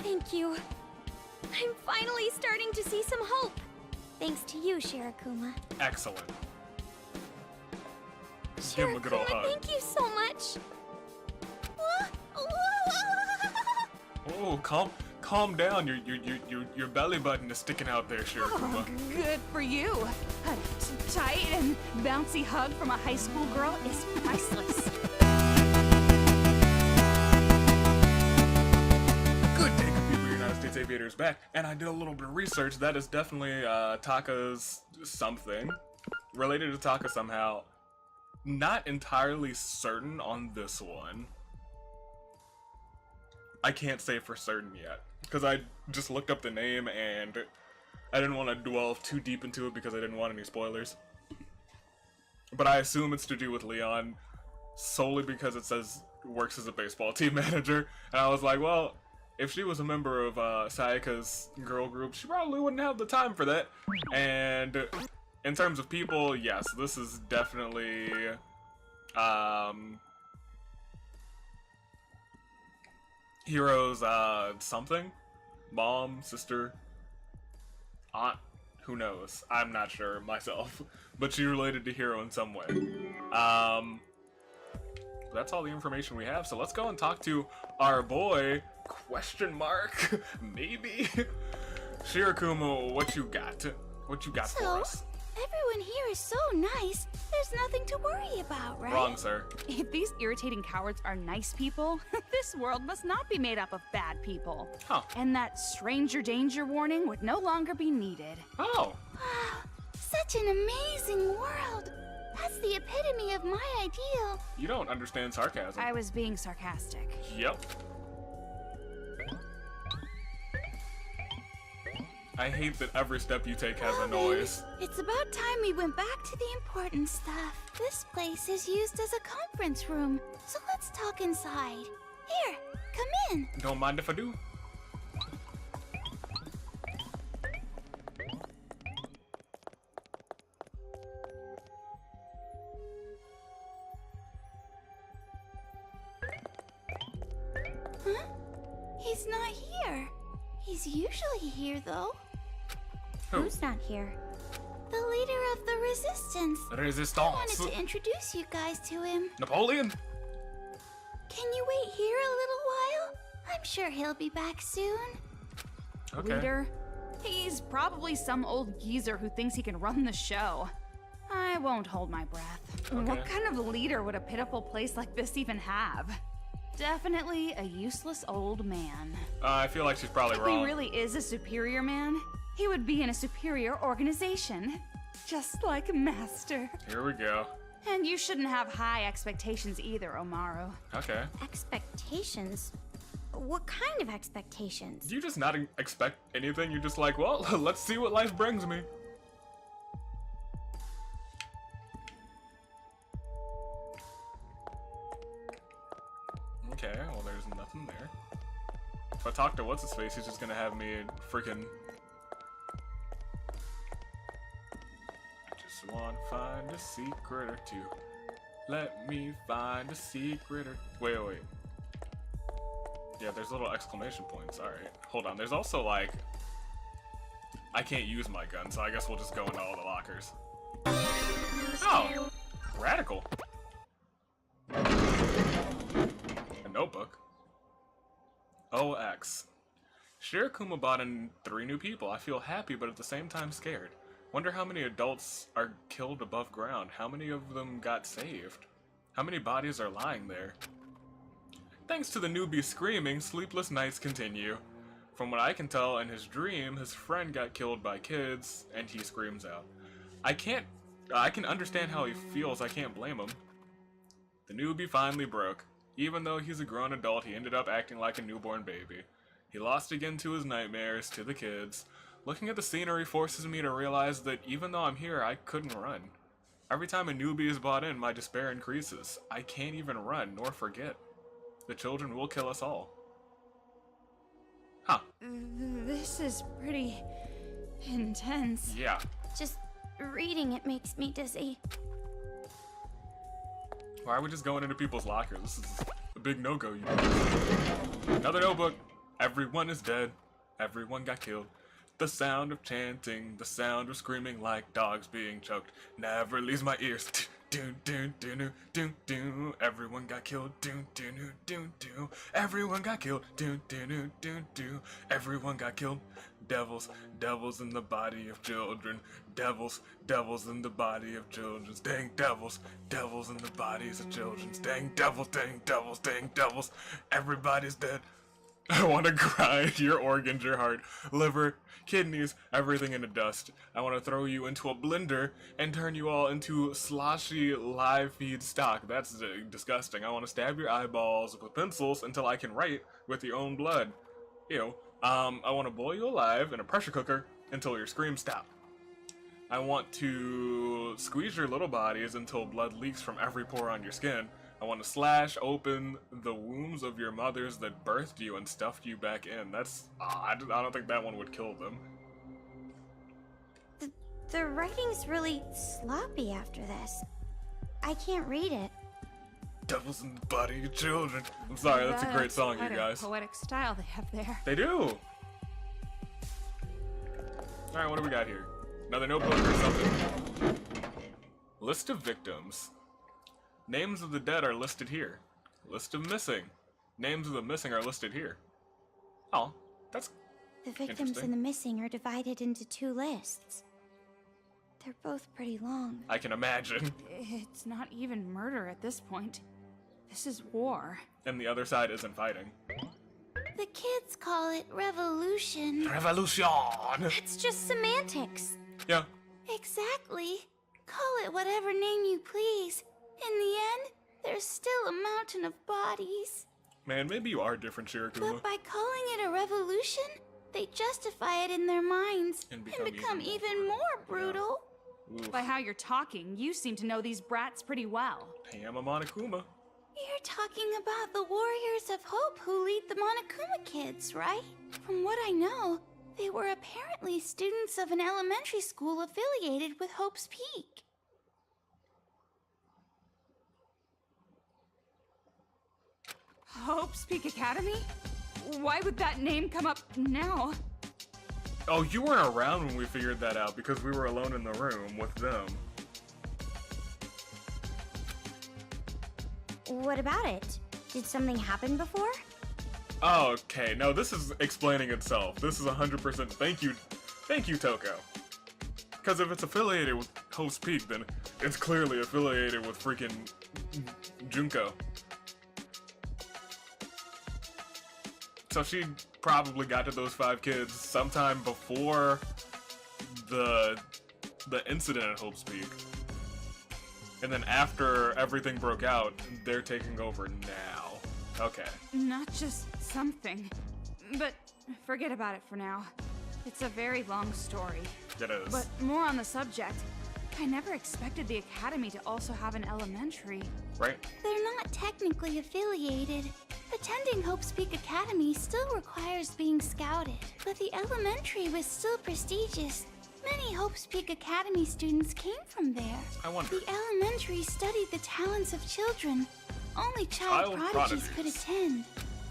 Thank you. I'm finally starting to see some hope. Thanks to you, Shirokuma. Excellent. Give him a good old hug. Thank you so much. Oh, calm down. Your belly button is sticking out there, Shirokuma. Oh, good for you. A tight and bouncy hug from a high school girl is priceless. Good day, good people. United States Aviators back, and I did a little bit of research. That is definitely Taka's something related to Taka somehow. Not entirely certain on this one. I can't say for certain yet, because I just looked up the name and I didn't want to delve too deep into it because I didn't want any spoilers. But I assume it's to do with Leon, solely because it says works as a baseball team manager, and I was like, well, if she was a member of Sayaka's girl group, she probably wouldn't have the time for that. And in terms of people, yes, this is definitely Hiro's something? Mom, sister, aunt, who knows? I'm not sure myself, but she related to Hiro in some way. That's all the information we have, so let's go and talk to our boy, question mark, maybe? Shirokuma, what you got? What you got for us? Everyone here is so nice, there's nothing to worry about, right? Wrong, sir. If these irritating cowards are nice people, this world must not be made up of bad people. Huh. And that stranger danger warning would no longer be needed. Oh. Wow, such an amazing world. That's the epitome of my ideal. You don't understand sarcasm. I was being sarcastic. Yep. I hate that every step you take has a noise. It's about time we went back to the important stuff. This place is used as a conference room, so let's talk inside. Here, come in. Don't mind if I do. Huh? He's not here. He's usually here, though. Who? Who's not here? The leader of the Resistance. Resistance. I wanted to introduce you guys to him. Napoleon. Can you wait here a little while? I'm sure he'll be back soon. Okay. Leader? He's probably some old geezer who thinks he can run the show. I won't hold my breath. Okay. What kind of leader would a pitiful place like this even have? Definitely a useless old man. I feel like she's probably If wrong. he really is a superior man, he would be in a superior organization. Just like Master. Here we go. And you shouldn't have high expectations either, Omaru. Okay. Expectations? What kind of expectations? Do you just not expect anything? You're just like, well, let's see what life brings me. Okay, well, there's nothing there. If I talk to what's-his-face, he's just gonna have me freaking... I just wanna find a secret or two. Let me find a secret or... Wait. Yeah, there's little exclamation points. Alright, hold on. There's also, like... I can't use my gun, so I guess we'll just go into all the lockers. Oh! Radical. A notebook. OX. Shirokuma brought in 3 new people. I feel happy, but at the same time scared. Wonder how many adults are killed above ground. How many of them got saved? How many bodies are lying there? Thanks to the newbie screaming, sleepless nights continue. From what I can tell, in his dream, his friend got killed by kids, and he screams out. I can understand how he feels. I can't blame him. The newbie finally broke. Even though he's a grown adult, he ended up acting like a newborn baby. He lost again to his nightmares, to the kids. Looking at the scenery forces me to realize that even though I'm here, I couldn't run. Every time a newbie is brought in, my despair increases. I can't even run, nor forget. The children will kill us all. Huh. This is pretty intense. Yeah. Just reading it makes me dizzy. Why are we just going into people's lockers? This is a big no-go, you know. Another notebook. Everyone is dead. Everyone got killed. The sound of chanting, the sound of screaming like dogs being choked never leaves my ears. Do do do do do do. Everyone got killed. Do do do do do. Everyone got killed. Do do do do do. Everyone got killed. Devils, devils in the body of children. Devils, devils in the body of children. Dang devils, devils in the bodies of children. Dang devils, dang devils, dang devils. Everybody's dead. I want to grind your organs, your heart, liver, kidneys, everything into dust. I want to throw you into a blender and turn you all into sloshy live feed stock. That's disgusting. I want to stab your eyeballs with pencils until I can write with your own blood. Ew. I want to boil you alive in a pressure cooker until your screams stop. I want to squeeze your little bodies until blood leaks from every pore on your skin. I want to slash open the wombs of your mothers that birthed you and stuffed you back in. That's... I don't think that one would kill them. The writing's really sloppy after this. I can't read it. Devils in the body of children. I'm sorry, that's a great song, you quite guys. A poetic style they have there. They do! Alright, what do we got here? Another notebook or something? List of victims. Names of the dead are listed here. List of missing. Names of the missing are listed here. Oh, that's The victims interesting. and the missing are divided into 2 lists. They're both pretty long. I can imagine. It's not even murder at this point. This is war. And the other side isn't fighting. The kids call it revolution. Revolution! It's just semantics. Yeah. Exactly. Call it whatever name you please. In the end, there's still a mountain of bodies. Man, maybe you are different, Shirokuma. But by calling it a revolution, they justify it in their minds And and become become even even more more brutal. Oof. By how you're talking, you seem to know these brats pretty well. Hey, I'm a Monokuma. You're talking about the Warriors of Hope who lead the Monokuma kids, right? From what I know, they were apparently students of an elementary school affiliated with Hope's Peak. Hope's Peak Academy? Why would that name come up now? Oh, you weren't around when we figured that out because we were alone in the room with them. What about it? Did something happen before? Oh, okay, no, this is explaining itself. This is 100% thank you, Toko. Because if it's affiliated with Hope's Peak, then it's clearly affiliated with freaking Junko. So she probably got to those 5 kids sometime before the incident at Hope's Peak. And then after everything broke out, they're taking over now. Okay. Not just something. But forget about it for now. It's a very long story. It is. But more on the subject. I never expected the Academy to also have an elementary. Right? They're not technically affiliated. Attending Hope's Peak Academy still requires being scouted, but the elementary was still prestigious. Many Hope's Peak Academy students came from there. I wonder. The elementary studied the talents of children. Only child prodigies could attend.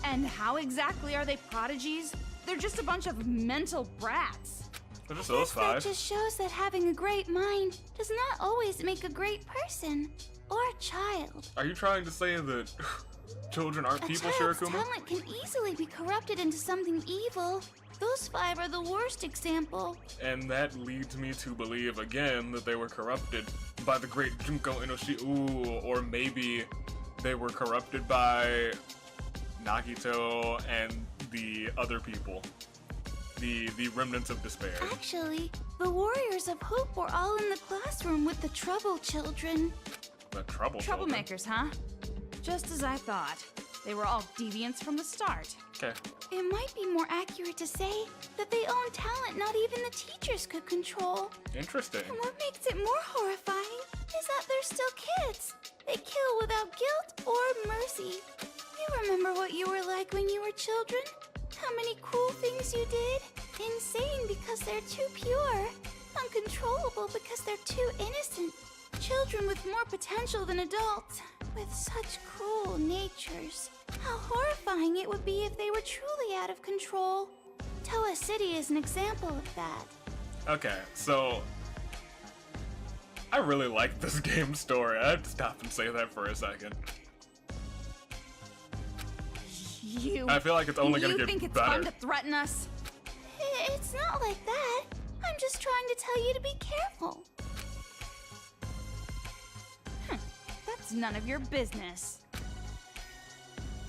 And how exactly are they prodigies? They're just a bunch of mental brats. They're just Guess those that 5. just shows that having a great mind does not always make a great person or child. Are you trying to say that children aren't A people, child's Shirokuma? talent can easily be corrupted into something evil. Those 5 are the worst example. And that leads me to believe again that they were corrupted by the great Junko Inoshi. Ooh, or maybe they were corrupted by Nagito and the other people. The remnants of despair. Actually, the Warriors of Hope were all in the classroom with the trouble children. The children. Troublemakers, huh? Just as I thought. They were all deviants from the start. Okay. It might be more accurate to say that they own talent not even the teachers could control. Interesting. And what makes it more horrifying is that they're still kids. They kill without guilt or mercy. You remember what you were like when you were children? How many cruel things you did? Insane because they're too pure. Uncontrollable because they're too innocent. Children with more potential than adults, with such cruel natures. How horrifying it would be if they were truly out of control. Toa City is an example of that. Okay, so I really like this game's story. I have to stop and say that for a second. I feel like it's only gonna get better. You think it's fun to threaten us? It's not like that. I'm just trying to tell you to be careful. That's none of your business.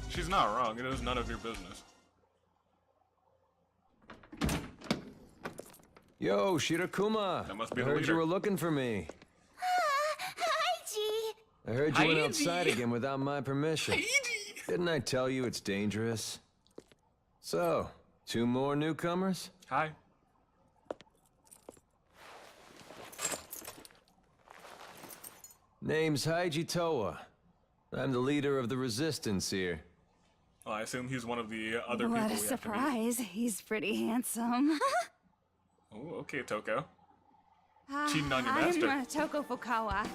She's not wrong. It is none of your business. Yo, Shirokuma. That must be I the heard leader. you were looking for me. Hi, G. I heard you went Heidi. outside again without my permission. Didn't I tell you it's dangerous? So, 2 more newcomers? Hi. Name's Haiji Toa. I'm the leader of the resistance here. Well, I assume he's one of the other What people a we have to meet. surprise. He's pretty handsome. Oh, okay, Toko. Cheating on your master. I'm Toko Fukawa.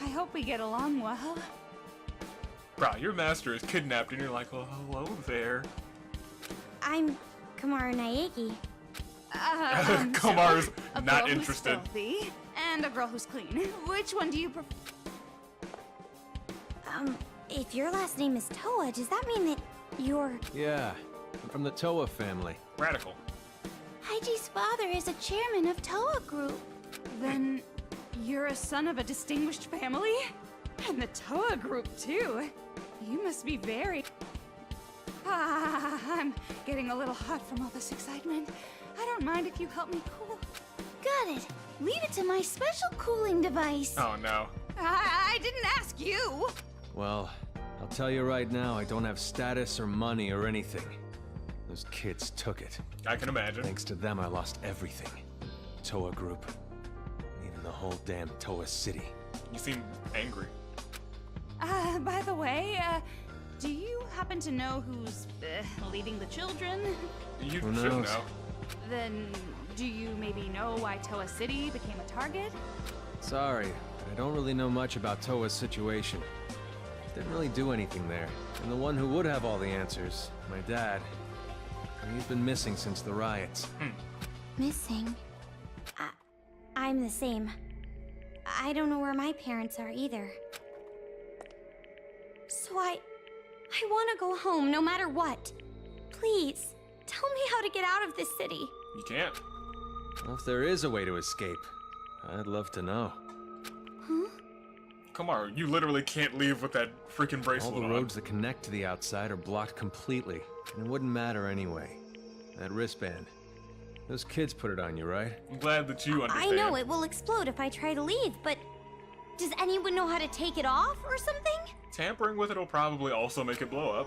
I hope we get along well. Bro, your master is kidnapped and you're like, well, hello there. I'm Kamaru Naegi. Kamar's A not girl interested. Who's filthy, and a girl who's clean. Which one do you prefer? If your last name is Toa, does that mean that you're... Yeah, I'm from the Toa family. Radical. Haiji's father is a chairman of Toa Group. Then you're a son of a distinguished family? And the Toa group, too. You must be very... I'm getting a little hot from all this excitement. I don't mind if you help me cool. Got it. Leave it to my special cooling device. Oh no. I didn't ask you! Well, I'll tell you right now, I don't have status or money or anything. Those kids took it. I can imagine. Thanks to them, I lost everything. Toa Group. Even the whole damn Toa City. You seem angry. By the way, do you happen to know who's leading the children? You Who should knows? know. Then, do you maybe know why Toa City became a target? Sorry, but I don't really know much about Toa's situation. Didn't really do anything there. And the one who would have all the answers, my dad, he's been missing since the riots. missing? I'm the same. I don't know where my parents are either. So I want to go home no matter what. Please, tell me how to get out of this city. You can't. Well, if there is a way to escape, I'd love to know. Come on, you literally can't leave with that freaking All bracelet the on. roads that connect to the outside are blocked completely, and it wouldn't matter anyway. That wristband. Those kids put it on you, right? I'm glad that you I understand. know it will explode if I try to leave, but does anyone know how to take it off or something? Tampering with it will probably also make it blow up.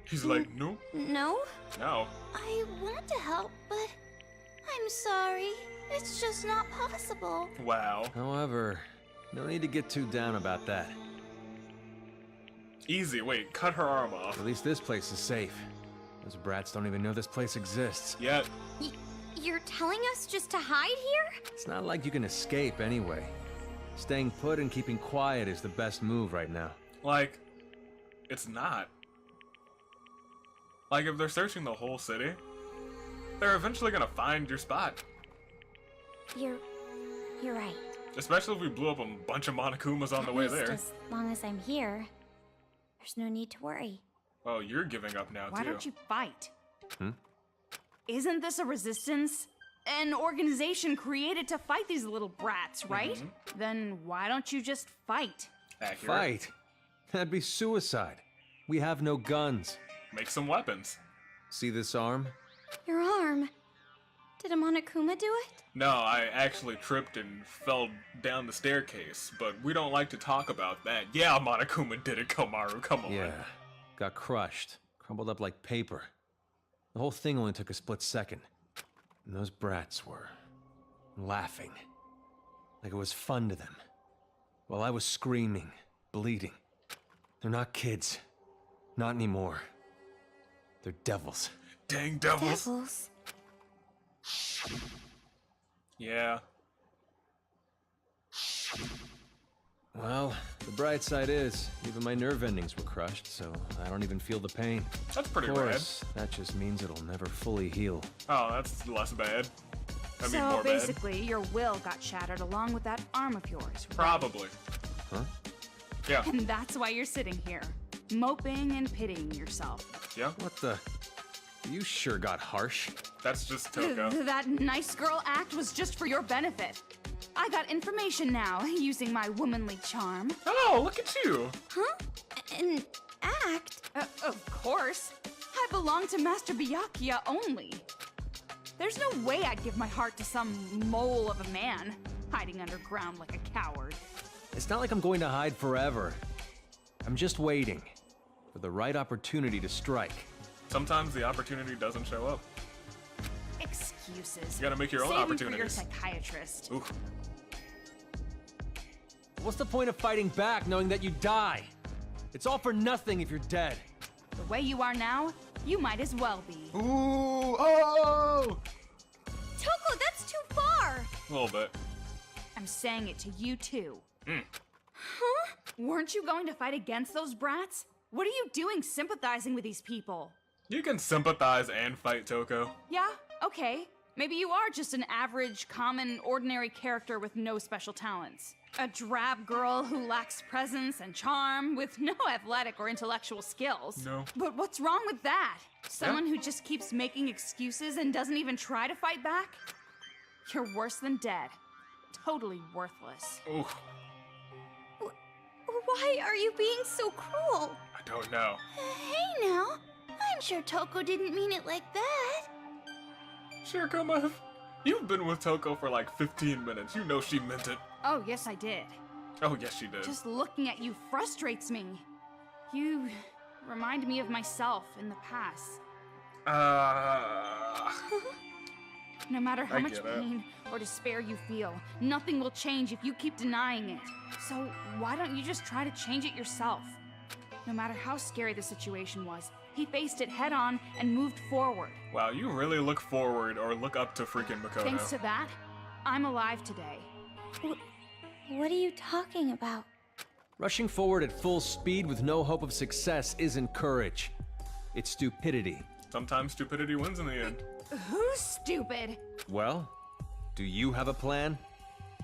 He's like, no, No? no. I want to help, but I'm sorry. It's just not possible. Wow. However, no need to get too down about that. Easy, wait, cut her arm off. At least this place is safe. Those brats don't even know this place exists. Yet, You're telling us just to hide here? It's not like you can escape anyway. Staying put and keeping quiet is the best move right now. like, it's not. Like, if they're searching the whole city, they're eventually gonna find your spot. You're right. Especially if we blew up a bunch of Monokumas on the way At least there. as long as I'm here, there's no need to worry. Oh, you're giving up now, Why too. don't you fight? Hmm? Isn't this a resistance? An organization created to fight these little brats, right? Then why don't you just fight? Accurate. Fight? That'd be suicide. We have no guns. Make some weapons. See this arm? Your arm. Did a Monokuma do it? No, I actually tripped and fell down the staircase, but we don't like to talk about that. Yeah, Monokuma did it, Komaru, come on. Yeah. Got crushed. Crumbled up like paper. The whole thing only took a split second. And those brats were laughing. Like it was fun to them. While I was screaming, bleeding. They're not kids. Not anymore. They're devils. Dang devils. Devils. Yeah. Well, the bright side is, even my nerve endings were crushed, so I don't even feel the pain. That's pretty Of rad. course, that just means it'll never fully heal. Oh, that's less bad. I mean, So more bad. basically, your will got shattered along with that arm of yours. Right? Probably. Huh? Yeah. And that's why you're sitting here, moping and pitying yourself. Yeah. What the? You sure got harsh. That's just Toko. That nice girl act was just for your benefit. I got information now, using my womanly charm. Oh, look at you. Huh? An act? Of course. I belong to Master Byakuya only. There's no way I'd give my heart to some mole of a man, hiding underground like a coward. It's not like I'm going to hide forever. I'm just waiting for the right opportunity to strike. Sometimes the opportunity doesn't show up. Excuses. You gotta make your own Save 'em opportunities. for your psychiatrist. Oof. What's the point of fighting back knowing that you die? It's all for nothing if you're dead. The way you are now, you might as well be. Ooh, oh! Toko, that's too far! A little bit. I'm saying it to you too. Huh? Weren't you going to fight against those brats? What are you doing sympathizing with these people? You can sympathize and fight Toko. Yeah, okay. Maybe you are just an average, common, ordinary character with no special talents. A drab girl who lacks presence and charm with no athletic or intellectual skills. No. But what's wrong with that? Someone who just keeps making excuses and doesn't even try to fight back? You're worse than dead. Totally worthless. Oof. Why are you being so cruel? I don't know. Hey now, I'm sure Toko didn't mean it like that. Shirokuma, you've been with Toko for like 15 minutes. You know she meant it. Oh, yes, I did. Oh, yes, she did. Just looking at you frustrates me. You remind me of myself in the past. No matter how I much get it. pain or despair you feel, nothing will change if you keep denying it. So why don't you just try to change it yourself? No matter how scary the situation was, he faced it head on and moved forward. Wow, you really look forward or look up to freaking Makoto. Thanks to that, I'm alive today. What are you talking about? Rushing forward at full speed with no hope of success isn't courage. It's stupidity. Sometimes stupidity wins in the end. Who's stupid? Well, do you have a plan?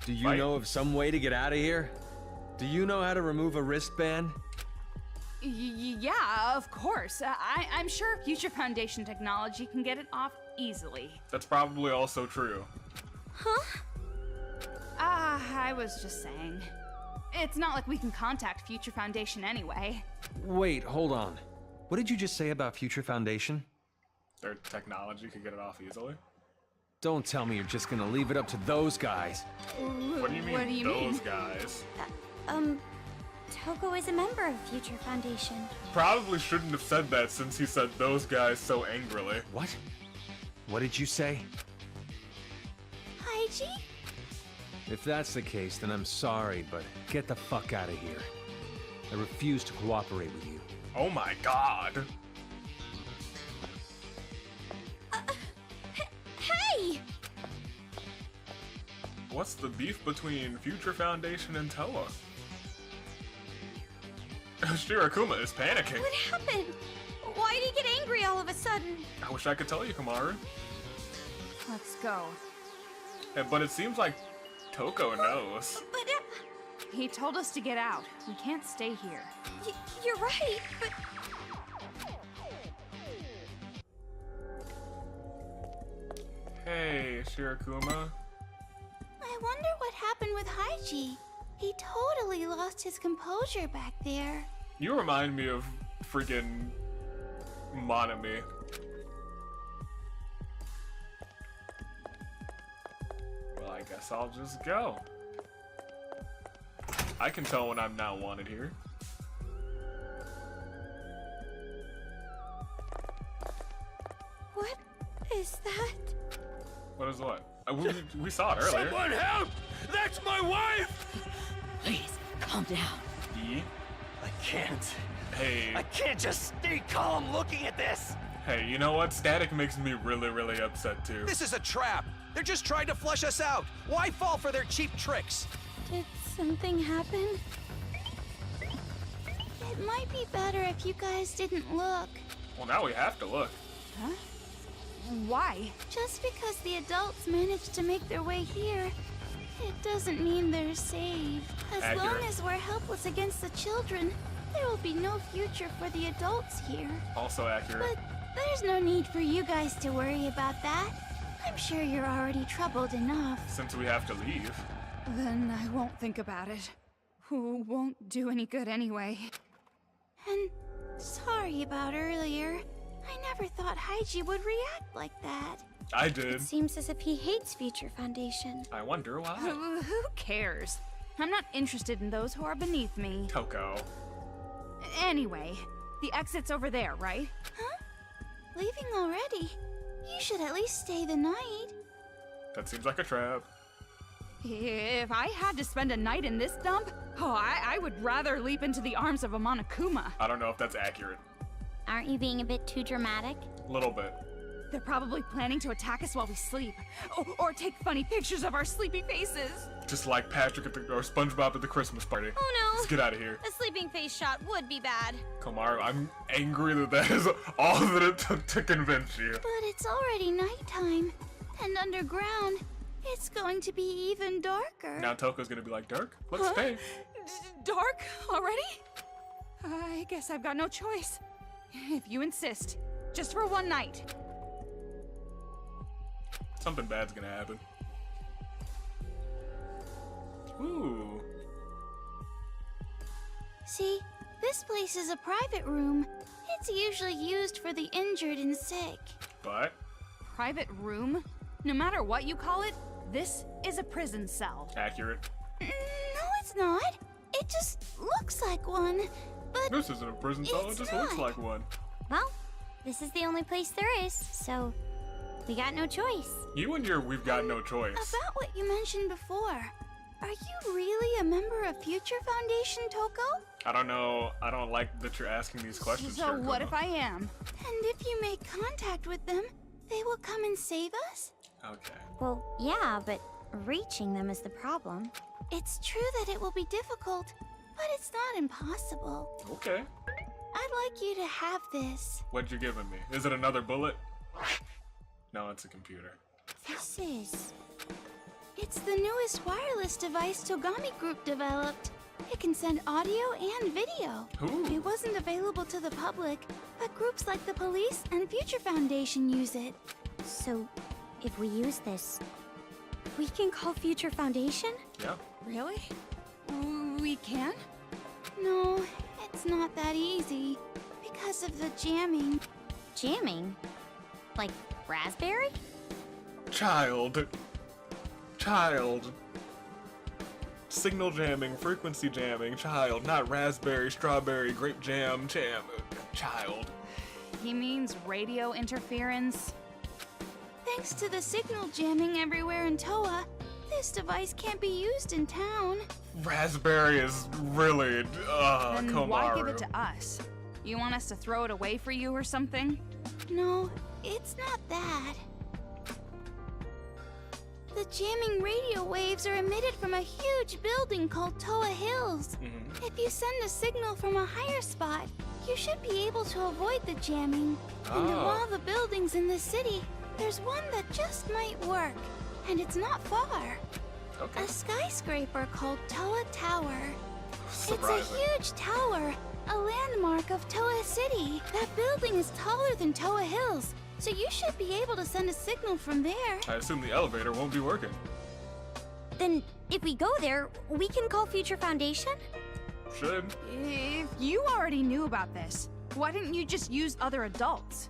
Do you Fight. know of some way to get out of here? Do you know how to remove a wristband? Yeah, of course. I'm sure Future Foundation technology can get it off easily. That's probably also true. Huh? I was just saying. It's not like we can contact Future Foundation anyway. Wait, hold on. What did you just say about Future Foundation? Their technology could get it off easily. Don't tell me you're just gonna leave it up to those guys. What do you mean, What do you those mean? guys? Toko is a member of Future Foundation. Probably shouldn't have said that since he said those guys so angrily. What? What did you say? Haiji? If that's the case, then I'm sorry, but get the fuck out of here. I refuse to cooperate with you. Oh my god. Hey! What's the beef between Future Foundation and Toa? Shirokuma is panicking. What happened? Why did he get angry all of a sudden? I wish I could tell you, Kamaru. Let's go. But it seems like Toko knows. But, He told us to get out. We can't stay here. you're right, but... Hey, Shirokuma. I wonder what happened with Haiji. He totally lost his composure back there. You remind me of freaking Monami. Well, I guess I'll just go. I can tell when I'm not wanted here. What is that? What is what? We saw it earlier. Someone help! That's my wife! Please, calm down. E? I can't. Hey, I can't just stay calm looking at this. hey, you know what? Static makes me really, really upset too. This is a trap. They're just trying to flush us out. Why fall for their cheap tricks? Did something happen? It might be better if you guys didn't look. Well, now we have to look. Huh? Why? Just because the adults managed to make their way here, it doesn't mean they're safe. As long Accurate. as we're helpless against the children, there will be no future for the adults here. Also accurate. But there's no need for you guys to worry about that. I'm sure you're already troubled enough. Since we have to leave. Then I won't think about it. Who won't do any good anyway. And sorry about earlier. I never thought Haiji would react like that. I did. It seems as if he hates Future Foundation. I wonder why. Who cares? I'm not interested in those who are beneath me. Toko. Anyway, the exit's over there, right? Huh? Leaving already? You should at least stay the night. That seems like a trap. If I had to spend a night in this dump, I would rather leap into the arms of a Monokuma. I don't know if that's accurate. Aren't you being a bit too dramatic? A little bit. They're probably planning to attack us while we sleep. Or take funny pictures of our sleepy faces. Just like Patrick or SpongeBob at the Christmas party. Oh no! Let's get out of here. A sleeping face shot would be bad. Komar, I'm angry that is all that it took to convince you. But it's already nighttime. And underground, it's going to be even darker. Now Toko's gonna be like, Dirk, let's Huh? stay. Dark already? I guess I've got no choice. If you insist. Just for one night. Something bad's gonna happen. Ooh. See, this place is a private room. It's usually used for the injured and sick. But, Private room? No matter what you call it, this is a prison cell. accurate. No, it's not. It just looks like one. But This isn't a prison cell, it It's just looks not. like one. Well, this is the only place there is, so we got no choice. You and your we've got no choice. about what you mentioned before, are you really a member of Future Foundation, Toko? I don't know, I don't like that you're asking these questions. So what if I am? And if you make contact with them, they will come and save us? Okay. Well, yeah, but reaching them is the problem. It's true that it will be difficult, but it's not impossible. Okay. I'd like you to have this. What you giving me? Is it another bullet? No, it's a computer. This is... It's the newest wireless device Togami Group developed. It can send audio and video. Ooh. It wasn't available to the public, but groups like the police and Future Foundation use it. So, if we use this, we can call Future Foundation? Yeah. Really? We can? No, it's not that easy. Because of the jamming. Jamming? Like raspberry? Child. Signal jamming, frequency jamming, child, not raspberry, strawberry, grape jam, child. He means radio interference. Thanks to the signal jamming everywhere in Toa, this device can't be used in town. Raspberry is really, Then Komaru. why give it to us? You want us to throw it away for you or something? No, it's not that. The jamming radio waves are emitted from a huge building called Toa Hills. Mhm. If you send a signal from a higher spot, you should be able to avoid the jamming. And of Oh. all the buildings in the city, there's one that just might work. And it's not far. Okay. A skyscraper called Toa Tower. It's a Surprising. huge tower, a landmark of Toa City. That building is taller than Toa Hills, so you should be able to send a signal from there. I assume the elevator won't be working. Then, if we go there, we can call Future Foundation? Should. If you already knew about this, why didn't you just use other adults?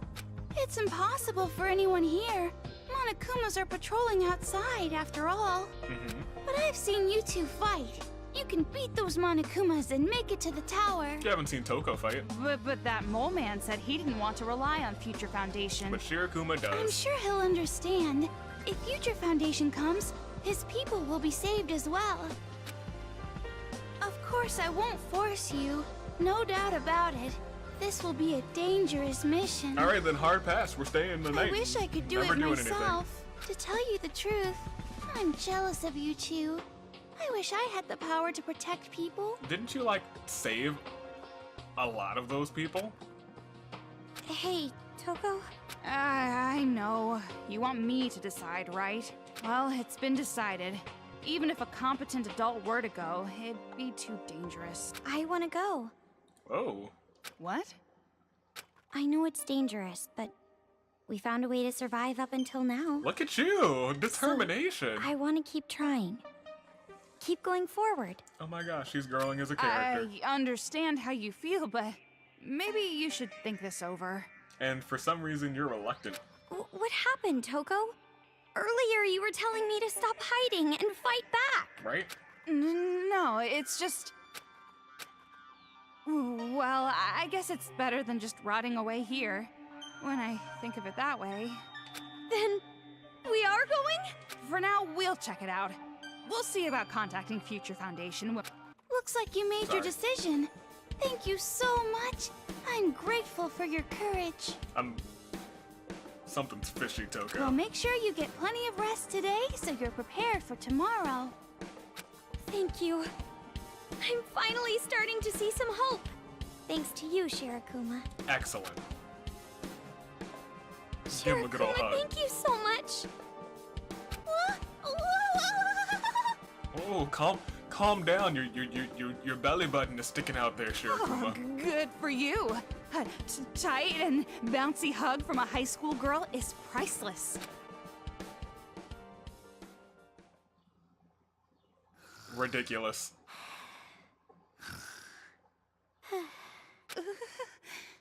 It's impossible for anyone here. Monokumas are patrolling outside, after all. Mm-hmm. But I've seen you two fight. You can beat those Monokumas and make it to the tower. You haven't seen Toko fight, But that mole man said he didn't want to rely on Future Foundation. but Shirokuma I'm does. sure he'll understand. If Future Foundation comes, his people will be saved as well. Of course, I won't force you. No doubt about it. This will be a dangerous mission. All right, then hard pass. We're staying the I night. wish I could do Never it doing anything. myself. To tell you the truth, I'm jealous of you two. I wish I had the power to protect people. Didn't you, like, save a lot of those people? Hey, Toko? I know. You want me to decide, right? Well, it's been decided. Even if a competent adult were to go, it'd be too dangerous. I want to go. Oh. What? I know it's dangerous, but we found a way to survive up until now. Look at you! Determination! I want to keep trying. Keep going forward. Oh my gosh, she's growing as a character. I understand how you feel, but maybe you should think this over. And for some reason, you're reluctant. What happened, Toko? Earlier you were telling me to stop hiding and fight back. Right? No, it's just... Well, I guess it's better than just rotting away here. When I think of it that way. Then we are going? For now, we'll check it out. We'll see about contacting Future Foundation. Looks like you made your decision. Thank you so much. I'm grateful for your courage. Something's fishy, Toko. Well, make sure you get plenty of rest today so you're prepared for tomorrow. Thank you. I'm finally starting to see some hope. Thanks to you, Shirokuma. Excellent. Give him a good old hug. Thank you so much. Oh, calm down. Your belly button is sticking out there, Shirokuma. Oh, good for you. A tight and bouncy hug from a high school girl is priceless. Ridiculous.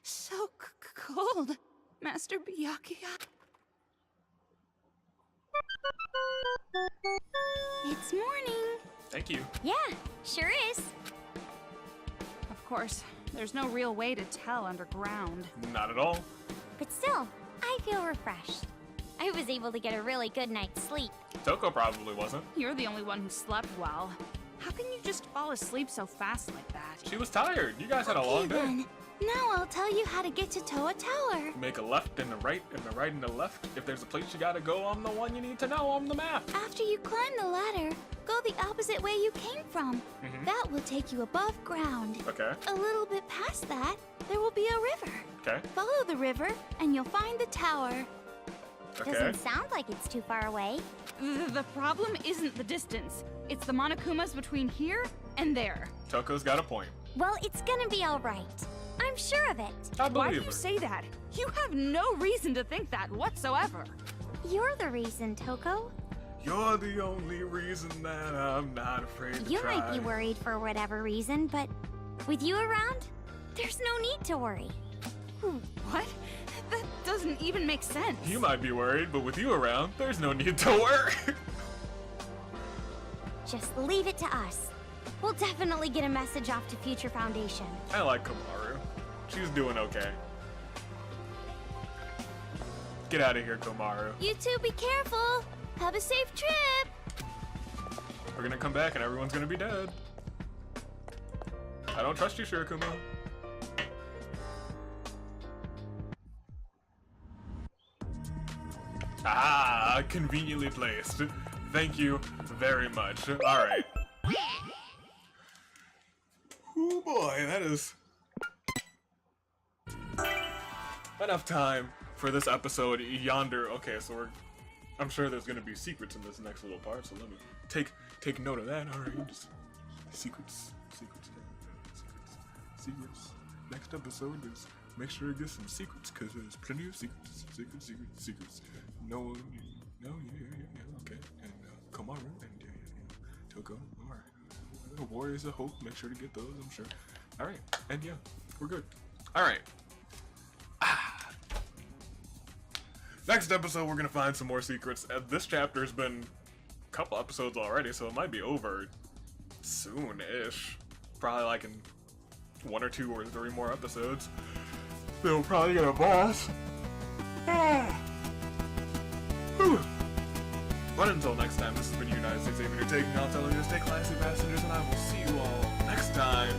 So cold, Master Byakuya. It's morning. Thank you. Yeah, sure is. Of course, there's no real way to tell underground. Not at all. But still, I feel refreshed. I was able to get a really good night's sleep. Toko probably wasn't. You're the only one who slept well. How can you just fall asleep so fast like that? She was tired. You guys had a long day. Then, now I'll tell you how to get to Toa Tower. Make a left and a right and a right and a left. If there's a place you gotta go on the one you need to know on the map. After you climb the ladder, go the opposite way you came from. That will take you above ground. Okay. A little bit past that, there will be a river. Okay. Follow the river, and you'll find the tower. Okay. Doesn't sound like it's too far away. The problem isn't the distance. It's the Monokumas between here and there. Toko's got a point. Well, it's gonna be all right. I'm sure of it. I Why do believe you her. say that? You have no reason to think that whatsoever. You're the reason, Toko. You're the only reason that I'm not afraid to You try. might be worried for whatever reason, but with you around, there's no need to worry. What? That doesn't even make sense. You might be worried, but with you around, there's no need to worry. Just leave it to us. We'll definitely get a message off to Future Foundation. I like Komaru. She's doing okay. Get out of here, Komaru. You two be careful. Have a safe trip. We're gonna come back and everyone's gonna be dead. I don't trust you, Shirokuma. Ah, conveniently placed. Thank you very much. Alright. Oh boy, that is enough time for this episode yonder. Okay, so I'm sure there's gonna be secrets in this next little part, so let me take note of that. Alright, just secrets. Next episode is make sure to get some secrets, because there's plenty of secrets. Secrets. No, yeah, okay. And Komaru and Toko. Alright. The Warriors of Hope, make sure to get those, I'm sure. Alright, and yeah, we're good. Alright. Next episode, we're gonna find some more secrets. This chapter's been a couple episodes already, so it might be over soon-ish. Probably like in 1 or 2 or 3 more episodes. They'll probably get a boss. But until next time, this has been United States Xavier taking off, telling you to stay classy, passengers, and I will see you all next time.